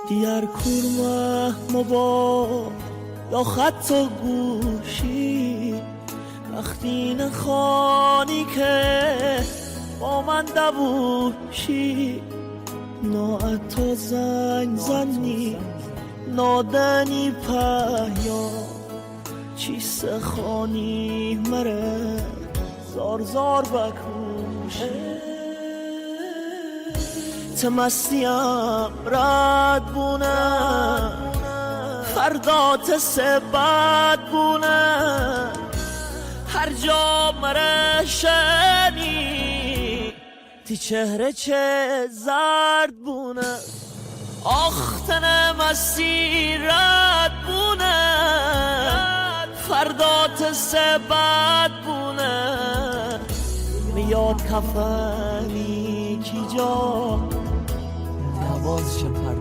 دیار کورمه مبا یا خط و گوشی وقتی نخوانی که با من دبوشی ناعتا زنگ زنی نادنی پهیا چیست خانی مره زار زار بکوشه تمستیم رد بونه فردا تسبت بونه هر جا مره شنی تی چهره چه زرد بونه آخ تنمستی رد بونه فردا تسبت بونه میاد کفنی کی جا نواز شپر